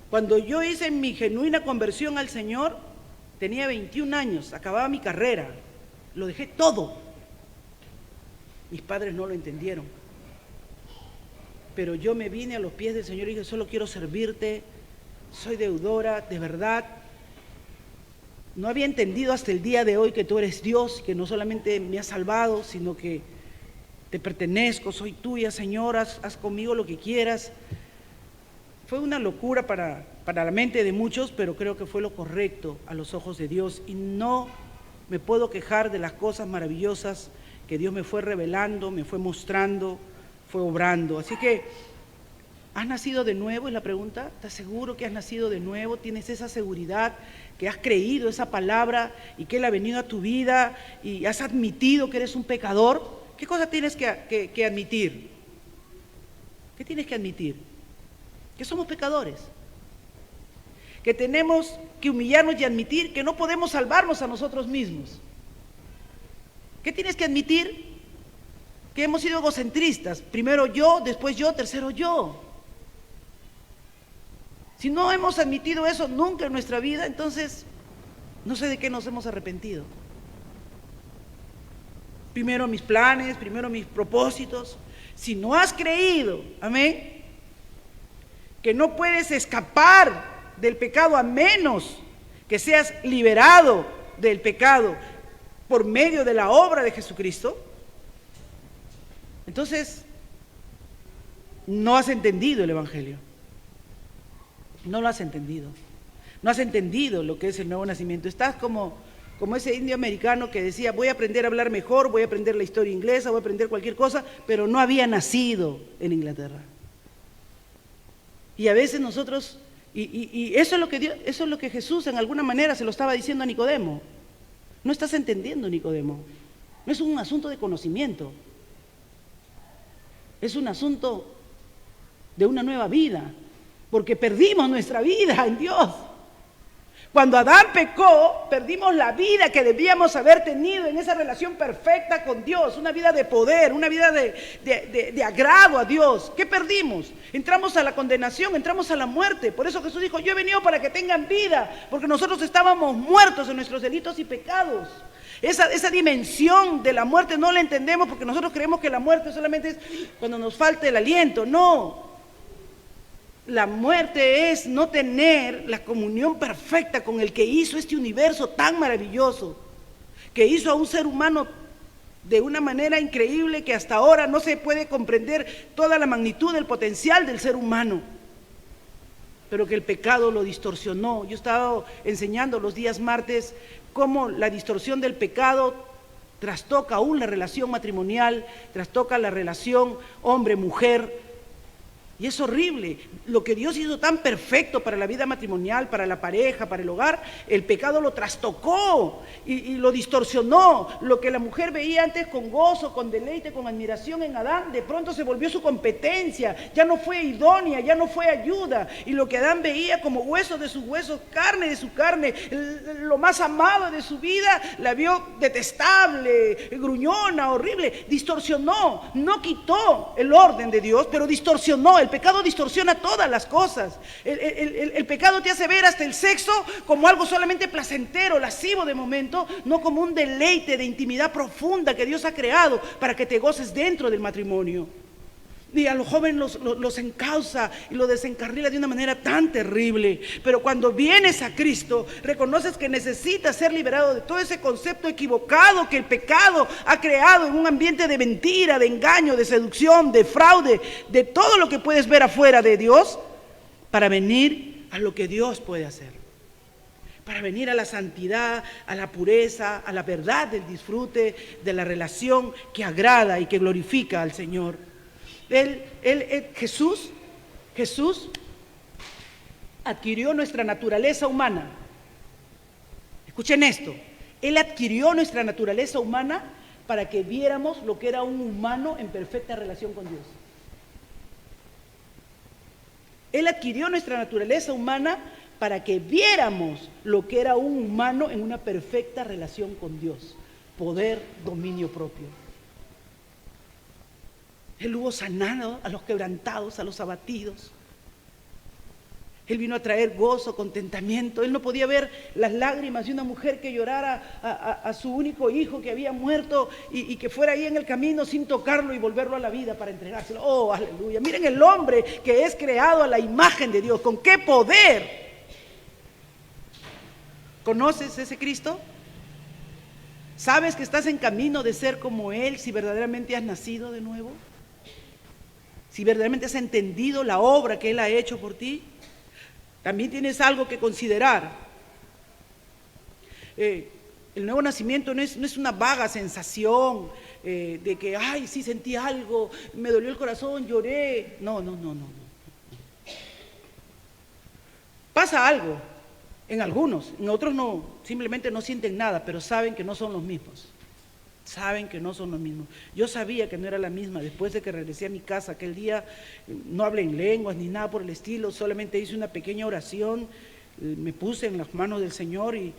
Cuando yo hice mi genuina conversión al Señor, tenía 21 años, acababa mi carrera, lo dejé todo. Mis padres no lo entendieron, pero yo me vine a los pies del Señor y dije, solo quiero servirte, soy deudora, de verdad. No había entendido hasta el día de hoy que tú eres Dios, que no solamente me has salvado, sino que te pertenezco, soy tuya, Señor, haz conmigo lo que quieras. Fue una locura para la mente de muchos, pero creo que fue lo correcto a los ojos de Dios. Y no me puedo quejar de las cosas maravillosas que Dios me fue revelando, me fue mostrando, fue obrando. Así que, ¿has nacido de nuevo? Es la pregunta. ¿Estás seguro que has nacido de nuevo? ¿Tienes esa seguridad que has creído esa palabra y que Él ha venido a tu vida y has admitido que eres un pecador? ¿Qué cosa tienes que admitir? ¿Qué tienes que admitir? Que somos pecadores, que tenemos que humillarnos y admitir que no podemos salvarnos a nosotros mismos. ¿Qué tienes que admitir? Que hemos sido egocentristas, primero yo, después yo, tercero yo. Si no hemos admitido eso nunca en nuestra vida, entonces no sé de qué nos hemos arrepentido. Primero mis planes, primero mis propósitos. Si no has creído, amén, que no puedes escapar del pecado a menos que seas liberado del pecado por medio de la obra de Jesucristo, entonces no has entendido el Evangelio. No lo has entendido. No has entendido lo que es el nuevo nacimiento. Estás como ese indio americano que decía, voy a aprender a hablar mejor, voy a aprender la historia inglesa, voy a aprender cualquier cosa, pero no había nacido en Inglaterra. Y a veces nosotros, y eso es lo que Jesús en alguna manera se lo estaba diciendo a Nicodemo. No estás entendiendo, Nicodemo. No es un asunto de conocimiento. Es un asunto de una nueva vida, porque perdimos nuestra vida en Dios. Cuando Adán pecó, perdimos la vida que debíamos haber tenido en esa relación perfecta con Dios, una vida de poder, una vida de agrado a Dios. ¿Qué perdimos? Entramos a la condenación, entramos a la muerte. Por eso Jesús dijo, yo he venido para que tengan vida, porque nosotros estábamos muertos en nuestros delitos y pecados. Esa dimensión de la muerte no la entendemos porque nosotros creemos que la muerte solamente es cuando nos falta el aliento. No. La muerte es no tener la comunión perfecta con el que hizo este universo tan maravilloso, que hizo a un ser humano de una manera increíble que hasta ahora no se puede comprender toda la magnitud del potencial del ser humano, pero que el pecado lo distorsionó. Yo he estado enseñando los días martes cómo la distorsión del pecado trastoca aún la relación matrimonial, trastoca la relación hombre-mujer. Y es horrible. Lo que Dios hizo tan perfecto para la vida matrimonial, para la pareja, para el hogar, el pecado lo trastocó y lo distorsionó. Lo que la mujer veía antes con gozo, con deleite, con admiración en Adán, de pronto se volvió su competencia. Ya no fue idónea, ya no fue ayuda. Y lo que Adán veía como hueso de sus huesos, carne de su carne, lo más amado de su vida, la vio detestable, gruñona, horrible. Distorsionó, no quitó el orden de Dios, pero distorsionó. El pecado distorsiona todas las cosas. El pecado te hace ver hasta el sexo como algo solamente placentero, lascivo de momento, no como un deleite de intimidad profunda que Dios ha creado para que te goces dentro del matrimonio. Y a los jóvenes los encausa y los desencarrila de una manera tan terrible. Pero cuando vienes a Cristo, reconoces que necesitas ser liberado de todo ese concepto equivocado que el pecado ha creado en un ambiente de mentira, de engaño, de seducción, de fraude, de todo lo que puedes ver afuera de Dios, para venir a lo que Dios puede hacer. Para venir a la santidad, a la pureza, a la verdad del disfrute, de la relación que agrada y que glorifica al Señor. Jesús adquirió nuestra naturaleza humana. Escuchen esto. Él adquirió nuestra naturaleza humana para que viéramos lo que era un humano en perfecta relación con Dios. Él adquirió nuestra naturaleza humana para que viéramos lo que era un humano en una perfecta relación con Dios. Poder, dominio propio. Él hubo sanado a los quebrantados, a los abatidos. Él vino a traer gozo, contentamiento. Él no podía ver las lágrimas de una mujer que llorara a su único hijo que había muerto y que fuera ahí en el camino sin tocarlo y volverlo a la vida para entregárselo. ¡Oh, aleluya! Miren el hombre que es creado a la imagen de Dios. ¿Con qué poder? ¿Conoces ese Cristo? ¿Sabes que estás en camino de ser como Él si verdaderamente has nacido de nuevo? Si verdaderamente has entendido la obra que Él ha hecho por ti, también tienes algo que considerar. El nuevo nacimiento no es una vaga sensación de que, ay, sí sentí algo, me dolió el corazón, lloré. No. Pasa algo en algunos, en otros no, simplemente no sienten nada, pero saben que no son los mismos. Saben que no son los mismos. Yo sabía que no era la misma. Después de que regresé a mi casa aquel día, no hablé en lenguas ni nada por el estilo, solamente hice una pequeña oración, me puse en las manos del Señor y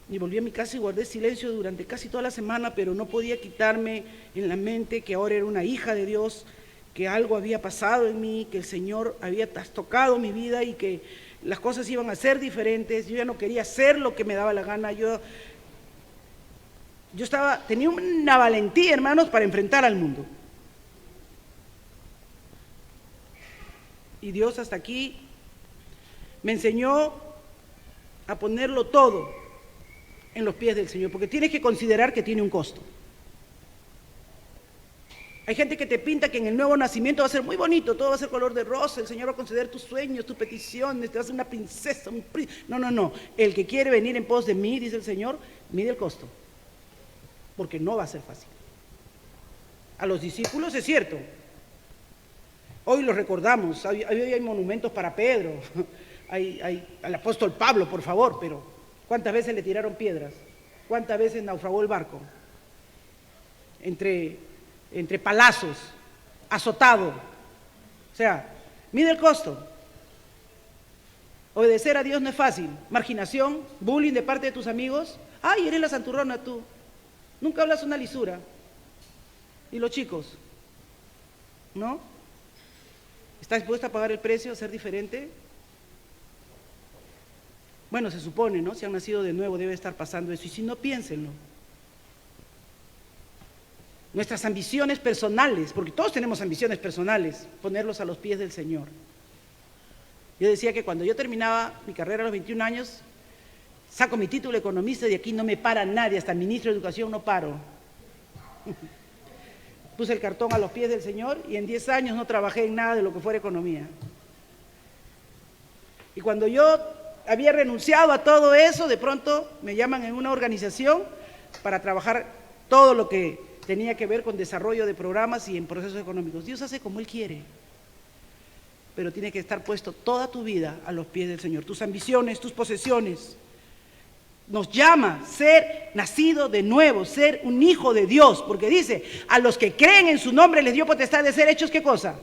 volví a mi casa y guardé silencio durante casi toda la semana, pero no podía quitarme en la mente que ahora era una hija de Dios, que algo había pasado en mí, que el Señor había trastocado mi vida y que las cosas iban a ser diferentes. Yo ya no quería hacer lo que me daba la gana. Yo tenía una valentía, hermanos, para enfrentar al mundo. Y Dios hasta aquí me enseñó a ponerlo todo en los pies del Señor, porque tienes que considerar que tiene un costo. Hay gente que te pinta que en el nuevo nacimiento va a ser muy bonito, todo va a ser color de rosa, el Señor va a conceder tus sueños, tus peticiones, te va a hacer una princesa, un príncipe. No. El que quiere venir en pos de mí, dice el Señor, mide el costo. Porque no va a ser fácil. A los discípulos es cierto. Hoy los recordamos, hoy hay monumentos para Pedro, hay al apóstol Pablo, por favor, pero ¿cuántas veces le tiraron piedras? ¿Cuántas veces naufragó el barco? Entre palazos, azotado. O sea, mide el costo. Obedecer a Dios no es fácil. Marginación, bullying de parte de tus amigos. Ay, eres la santurrona tú. Nunca hablas una lisura. ¿Y los chicos? ¿No? ¿Estás dispuesta a pagar el precio, a ser diferente? Bueno, se supone, ¿no? Si han nacido de nuevo debe estar pasando eso. Y si no, piénsenlo. Nuestras ambiciones personales, porque todos tenemos ambiciones personales, ponerlos a los pies del Señor. Yo decía que cuando yo terminaba mi carrera a los 21 años, saco mi título de economista y de aquí no me para nadie, hasta el ministro de Educación no paro. Puse el cartón a los pies del Señor y en 10 años no trabajé en nada de lo que fuera economía. Y cuando yo había renunciado a todo eso, de pronto me llaman en una organización para trabajar todo lo que tenía que ver con desarrollo de programas y en procesos económicos. Dios hace como Él quiere. pero tiene que estar puesto toda tu vida a los pies del Señor, tus ambiciones, tus posesiones. Nos llama ser nacido de nuevo, ser un hijo de Dios, porque dice, a los que creen en su nombre les dio potestad de ser hechos, ¿qué cosa?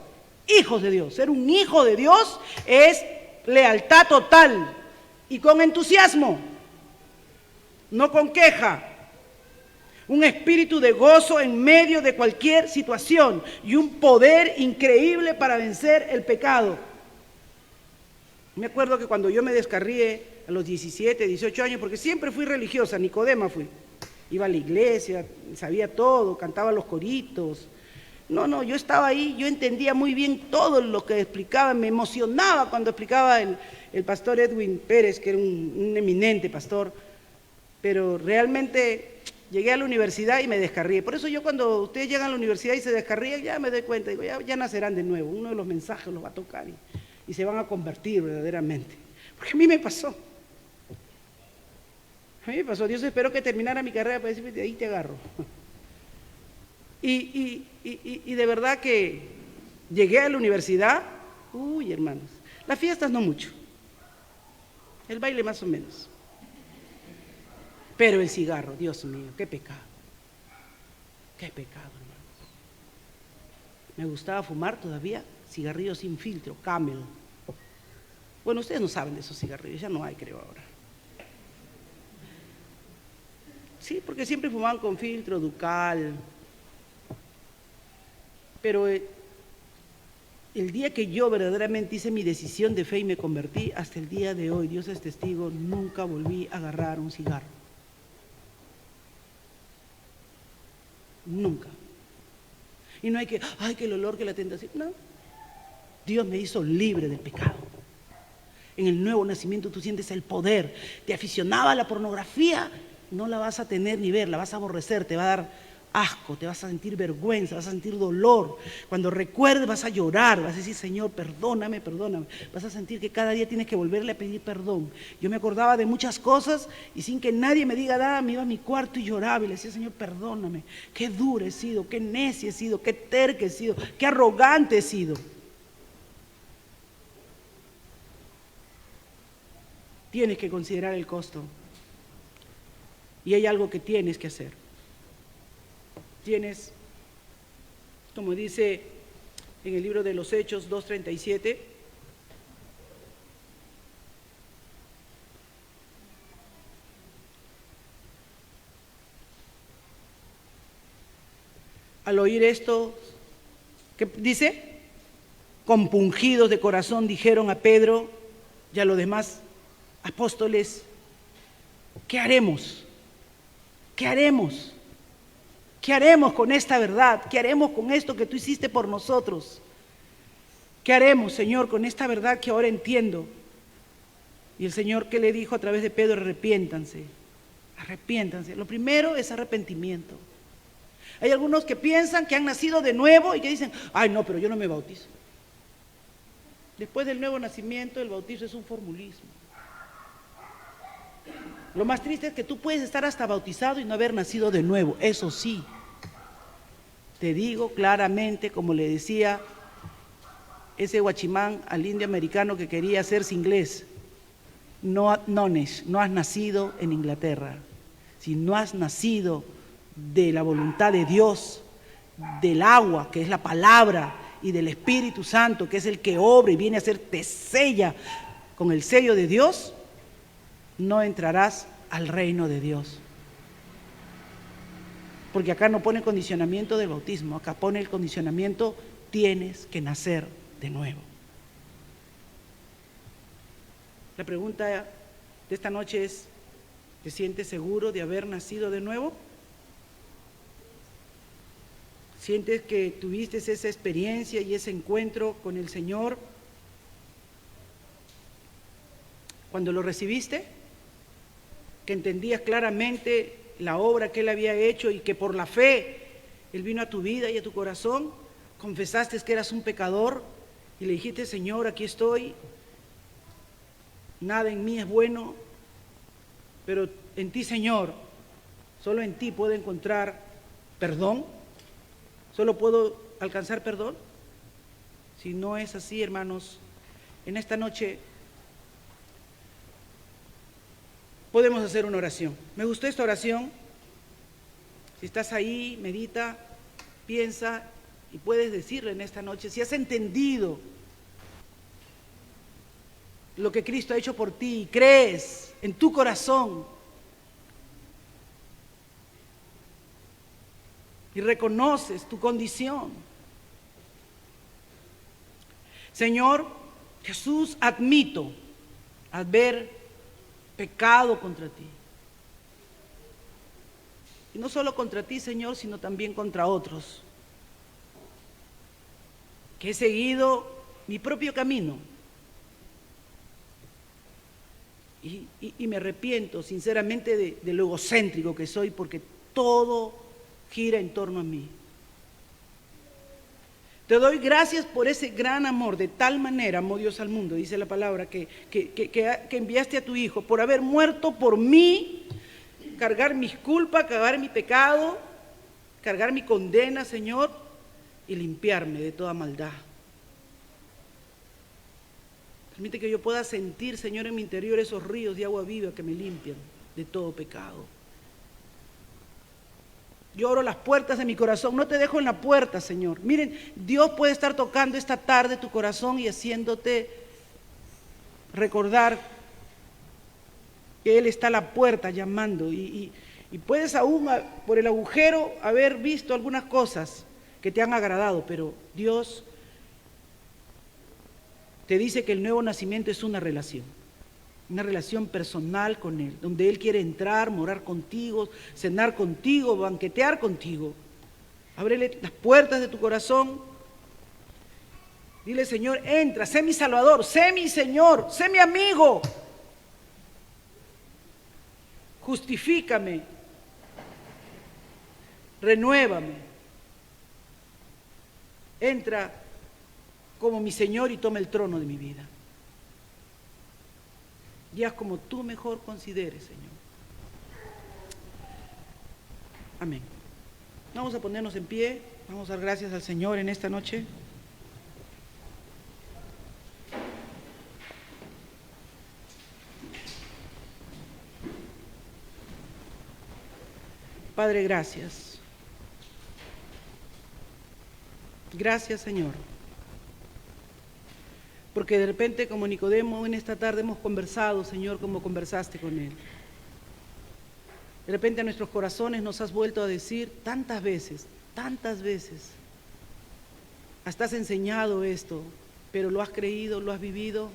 Hijos de Dios. Ser un hijo de Dios es lealtad total y con entusiasmo, no con queja. Un espíritu de gozo en medio de cualquier situación y un poder increíble para vencer el pecado. Me acuerdo que cuando yo me descarrié a los 17, 18 años, porque siempre fui religiosa, Nicodema fui. Iba a la iglesia, sabía todo, cantaba los coritos. No, yo estaba ahí, yo entendía muy bien todo lo que explicaba, me emocionaba cuando explicaba el pastor Edwin Pérez, que era un eminente pastor, pero realmente llegué a la universidad y me descarrié. Por eso yo cuando ustedes llegan a la universidad y se descarrían, ya me doy cuenta, digo, ya nacerán de nuevo, uno de los mensajes los va a tocar y se van a convertir verdaderamente. Porque a mí me pasó. A mí me pasó, Dios esperó que terminara mi carrera para decirme, de ahí te agarro. Y de verdad que llegué a la universidad, uy hermanos, las fiestas no mucho, el baile más o menos. Pero el cigarro, Dios mío, qué pecado, hermanos. Me gustaba fumar todavía cigarrillos sin filtro, Camel. Bueno, ustedes no saben de esos cigarrillos, ya no hay creo ahora. Sí, porque siempre fumaban con filtro, Ducal. Pero el día que yo verdaderamente hice mi decisión de fe y me convertí, hasta el día de hoy, Dios es testigo, nunca volví a agarrar un cigarro. Nunca. Y no hay que, ay, que el olor, que la tentación. No. Dios me hizo libre del pecado. En el nuevo nacimiento tú sientes el poder. Te aficionaba a la pornografía, no la vas a tener ni ver, la vas a aborrecer, te va a dar asco, te vas a sentir vergüenza, vas a sentir dolor. Cuando recuerdes vas a llorar, vas a decir, Señor, perdóname, perdóname. Vas a sentir que cada día tienes que volverle a pedir perdón. Yo me acordaba de muchas cosas y sin que nadie me diga nada, me iba a mi cuarto y lloraba y le decía, Señor, perdóname. Qué duro he sido, qué necia he sido, qué terca he sido, qué arrogante he sido. Tienes que considerar el costo. Y hay algo que tienes que hacer. Tienes, como dice en el libro de los Hechos 2:37, al oír esto, ¿qué dice? Compungidos de corazón dijeron a Pedro y a los demás apóstoles, ¿qué haremos? ¿Qué haremos? ¿Qué haremos con esta verdad? ¿Qué haremos con esto que tú hiciste por nosotros? ¿Qué haremos, Señor, con esta verdad que ahora entiendo? Y el Señor, ¿qué le dijo a través de Pedro? Arrepiéntanse, arrepiéntanse. Lo primero es arrepentimiento. Hay algunos que piensan que han nacido de nuevo y que dicen, ay no, pero yo no me bautizo. Después del nuevo nacimiento, el bautizo es un formulismo. Lo más triste es que tú puedes estar hasta bautizado y no haber nacido de nuevo. Eso sí, te digo claramente, como le decía ese guachimán al indio americano que quería hacerse inglés, no has nacido en Inglaterra. Si no has nacido de la voluntad de Dios, del agua, que es la palabra, y del Espíritu Santo, que es el que obra y viene a te sella con el sello de Dios, no entrarás al reino de Dios. Porque acá no pone condicionamiento del bautismo, acá pone el condicionamiento, tienes que nacer de nuevo. La pregunta de esta noche es, ¿te sientes seguro de haber nacido de nuevo? ¿Sientes que tuviste esa experiencia y ese encuentro con el Señor cuando lo recibiste? Que entendías claramente la obra que Él había hecho y que por la fe Él vino a tu vida y a tu corazón. Confesaste que eras un pecador y le dijiste, Señor, aquí estoy, nada en mí es bueno, pero en ti, Señor, solo en ti puedo encontrar perdón, solo puedo alcanzar perdón. Si no es así, hermanos, en esta noche podemos hacer una oración. Me gustó esta oración. Si estás ahí, medita, piensa y puedes decirle en esta noche, si has entendido lo que Cristo ha hecho por ti, crees en tu corazón y reconoces tu condición. Señor Jesús, admito haber pecado contra ti. Y no solo contra ti, Señor, sino también contra otros. Que he seguido mi propio camino. Y me arrepiento sinceramente de lo egocéntrico que soy, porque todo gira en torno a mí. Te doy gracias por ese gran amor, de tal manera amó Dios al mundo, dice la palabra, que enviaste a tu Hijo por haber muerto por mí, cargar mis culpas, cargar mi pecado, cargar mi condena, Señor, y limpiarme de toda maldad. Permite que yo pueda sentir, Señor, en mi interior esos ríos de agua viva que me limpian de todo pecado. Yo abro las puertas de mi corazón, no te dejo en la puerta, Señor. Miren, Dios puede estar tocando esta tarde tu corazón y haciéndote recordar que Él está a la puerta llamando. Y puedes aún por el agujero haber visto algunas cosas que te han agradado, pero Dios te dice que el nuevo nacimiento es una relación personal con Él, donde Él quiere entrar, morar contigo, cenar contigo, banquetear contigo. Ábrele las puertas de tu corazón. Dile, Señor, entra, sé mi Salvador, sé mi Señor, sé mi amigo. Justifícame, renuévame. Entra como mi Señor y toma el trono de mi vida. Y haz como tú mejor consideres, Señor. Amén. Vamos a ponernos en pie, vamos a dar gracias al Señor en esta noche. Padre, gracias. Gracias, Señor. Porque de repente, como Nicodemo, en esta tarde hemos conversado, Señor, como conversaste con Él. De repente a nuestros corazones nos has vuelto a decir tantas veces, hasta has enseñado esto, pero lo has creído, lo has vivido.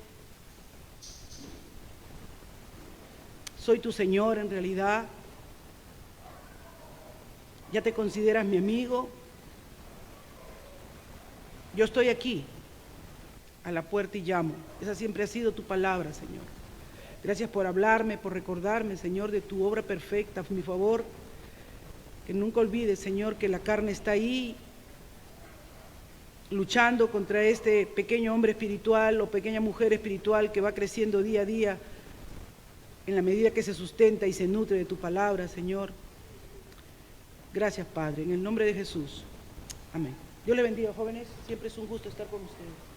Soy tu Señor en realidad. Ya te consideras mi amigo. Yo estoy aquí, a la puerta y llamo. Esa siempre ha sido tu palabra, Señor. Gracias por hablarme, por recordarme, Señor, de tu obra perfecta. Mi favor, que nunca olvides, Señor, que la carne está ahí, luchando contra este pequeño hombre espiritual o pequeña mujer espiritual que va creciendo día a día en la medida que se sustenta y se nutre de tu palabra, Señor. Gracias, Padre, en el nombre de Jesús. Amén. Dios le bendiga, jóvenes. Siempre es un gusto estar con ustedes.